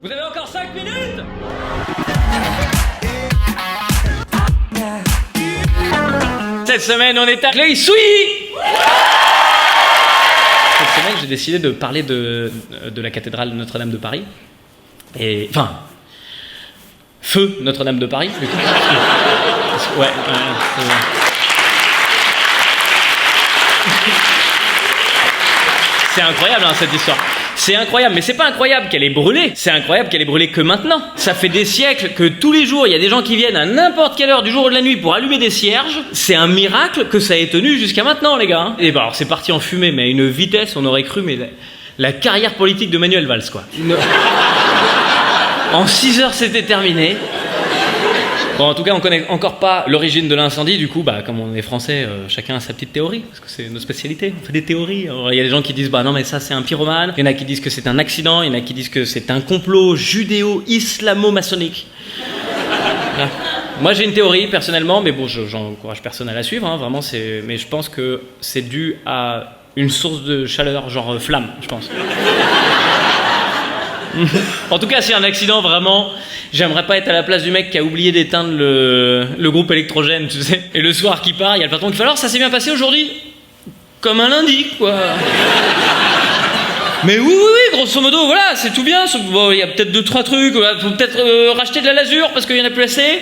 Vous avez encore 5 minutes? Cette semaine, on est à Claye-Souilly. Cette semaine, j'ai décidé de parler de la cathédrale Notre-Dame de Paris. Et, enfin, feu Notre-Dame de Paris, du coup. Ouais. C'est incroyable, hein, cette histoire. C'est incroyable, mais c'est pas incroyable qu'elle ait brûlé. C'est incroyable qu'elle ait brûlé que maintenant. Ça fait des siècles que tous les jours, il y a des gens qui viennent à n'importe quelle heure du jour ou de la nuit pour allumer des cierges. C'est un miracle que ça ait tenu jusqu'à maintenant, les gars. Hein. Et bah alors, c'est parti en fumée, mais à une vitesse, on aurait cru, mais la carrière politique de Manuel Valls, quoi. En 6 heures, c'était terminé. Bon, en tout cas, on connaît encore pas l'origine de l'incendie. Du coup, bah, comme on est français, chacun a sa petite théorie, parce que c'est notre spécialité. On fait des théories. Alors, il y a des gens qui disent, bah non, mais ça, c'est un pyromane. Il y en a qui disent que c'est un accident. Il y en a qui disent que c'est un complot judéo-islamo-maçonnique. Voilà. Moi, j'ai une théorie personnellement, mais bon, j'encourage personne à la suivre. Hein, vraiment, mais je pense que c'est dû à une source de chaleur, genre flamme, je pense. En tout cas, c'est un accident, vraiment. J'aimerais pas être à la place du mec qui a oublié d'éteindre le groupe électrogène, tu sais. Et le soir qui part, il y a le patron qui fait alors ça s'est bien passé aujourd'hui? Comme un lundi, quoi. Mais oui, grosso modo, voilà, c'est tout bien. Bon, il y a peut-être 2-3 trucs. Voilà, faut peut-être racheter de la lasure parce qu'il y en a plus assez.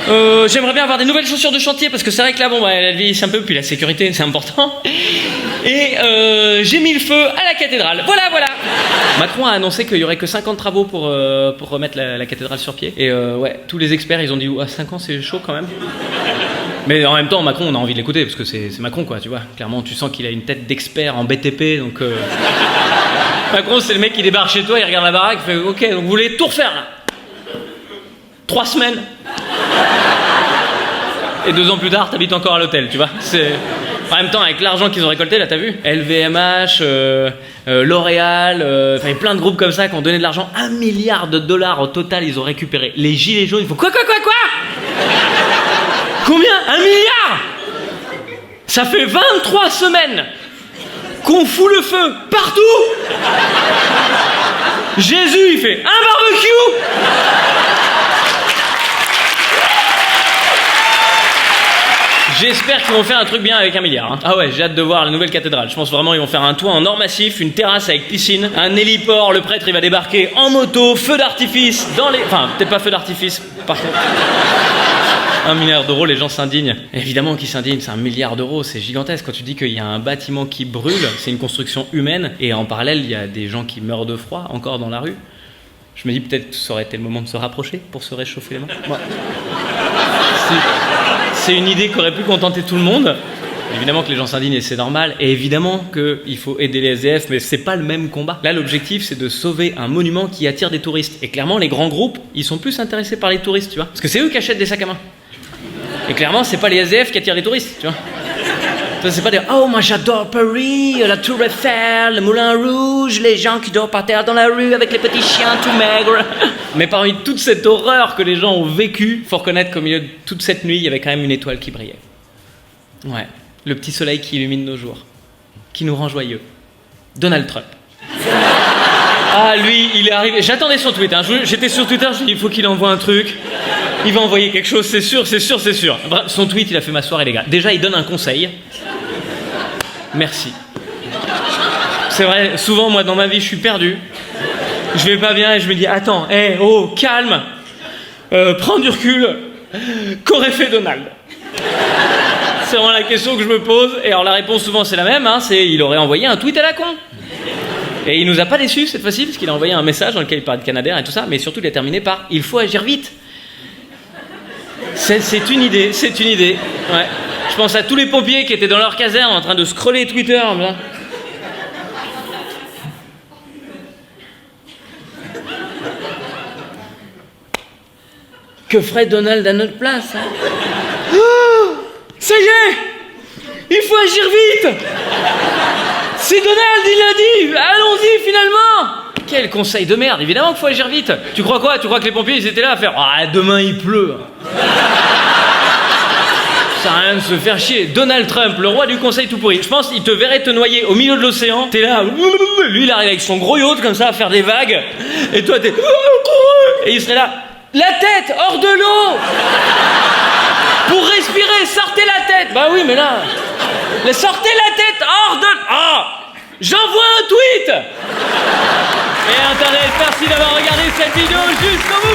J'aimerais bien avoir des nouvelles chaussures de chantier parce que c'est vrai que là, bon, bah, elle vieillissent un peu, puis la sécurité, c'est important. Et j'ai mis le feu à la cathédrale. Voilà. Macron a annoncé qu'il y aurait que 50 travaux pour remettre la cathédrale sur pied. Et ouais, tous les experts, ils ont dit, 5 ans, c'est chaud quand même. Mais en même temps, Macron, on a envie de l'écouter parce que c'est Macron, quoi, tu vois. Clairement, tu sens qu'il a une tête d'expert en BTP, donc... Macron, c'est le mec qui débarque chez toi, il regarde la baraque, il fait « Ok, donc vous voulez tout refaire, là 3 semaines. » Et 2 ans plus tard, t'habites encore à l'hôtel, tu vois. En même temps, avec l'argent qu'ils ont récolté, là, t'as vu, LVMH, L'Oréal, enfin, il y a plein de groupes comme ça qui ont donné de l'argent. $1 milliard au total, ils ont récupéré. Les gilets jaunes, il faut quoi Combien? 1 milliard. Ça fait 23 semaines qu'on fout le feu partout. Jésus, il fait un barbecue. J'espère qu'ils vont faire un truc bien avec 1 milliard. Hein. Ah ouais, j'ai hâte de voir la nouvelle cathédrale. Je pense vraiment ils vont faire un toit en or massif, une terrasse avec piscine, un héliport, le prêtre il va débarquer en moto, feu d'artifice dans les... Enfin, peut-être pas feu d'artifice, par contre. 1 milliard d'euros, les gens s'indignent. Évidemment qu'ils s'indignent, c'est 1 milliard d'euros, c'est gigantesque. Quand tu dis qu'il y a un bâtiment qui brûle, c'est une construction humaine, et en parallèle, il y a des gens qui meurent de froid, encore dans la rue. Je me dis peut-être que ça aurait été le moment de se rapprocher pour se réchauffer les mains. Ouais. C'est une idée qui aurait pu contenter tout le monde. Évidemment que les gens s'indignent et c'est normal. Et évidemment qu'il faut aider les SDF, mais c'est pas le même combat. Là, l'objectif, c'est de sauver un monument qui attire des touristes. Et clairement, les grands groupes, ils sont plus intéressés par les touristes, tu vois. Parce que c'est eux qui achètent des sacs à main. Et clairement, c'est pas les SDF qui attirent les touristes, tu vois. C'est pas des « Oh, moi j'adore Paris, la Tour Eiffel, le Moulin Rouge, les gens qui dorment par terre dans la rue avec les petits chiens tout maigres. » Mais parmi toute cette horreur que les gens ont vécue, faut reconnaître qu'au milieu de toute cette nuit, il y avait quand même une étoile qui brillait. Ouais, le petit soleil qui illumine nos jours, qui nous rend joyeux. Donald Trump. Ah, lui, il est arrivé. J'attendais son tweet, hein. J'étais sur Twitter, je me dis, il faut qu'il envoie un truc. Il va envoyer quelque chose, c'est sûr. Son tweet, il a fait ma soirée, les gars. Déjà, il donne un conseil. Merci. C'est vrai, souvent, moi, dans ma vie, je suis perdu. Je vais pas bien et je me dis, attends, calme. Prends du recul. Qu'aurait fait Donald? C'est vraiment la question que je me pose. Et alors, la réponse, souvent, c'est la même. Hein, c'est, il aurait envoyé un tweet à la con. Et il nous a pas déçus cette fois-ci, parce qu'il a envoyé un message dans lequel il parlait de Canadair et tout ça, mais surtout il a terminé par « Il faut agir vite ». C'est une idée. Ouais. Je pense à tous les pompiers qui étaient dans leur caserne en train de scroller Twitter. Là. Que ferait Donald à notre place, hein? Oh, ça y est, il faut agir vite. C'est Donald, il l'a dit. Allons-y finalement. Quel conseil de merde. Évidemment qu'il faut agir vite. Tu crois quoi? Tu crois que les pompiers ils étaient là à faire « Ah, demain il pleut ». sert à rien de se faire chier. Donald Trump, le roi du conseil tout pourri. Je pense qu'il te verrait te noyer au milieu de l'océan. T'es là, lui il arrive avec son gros yacht comme ça à faire des vagues. Et toi t'es... Et il serait là, la tête hors de l'eau. Pour respirer, sortez la tête. Bah oui, mais là... Sortez la tête hors de... Ah, j'envoie un tweet. Et Internet, merci d'avoir regardé cette vidéo jusqu'au bout.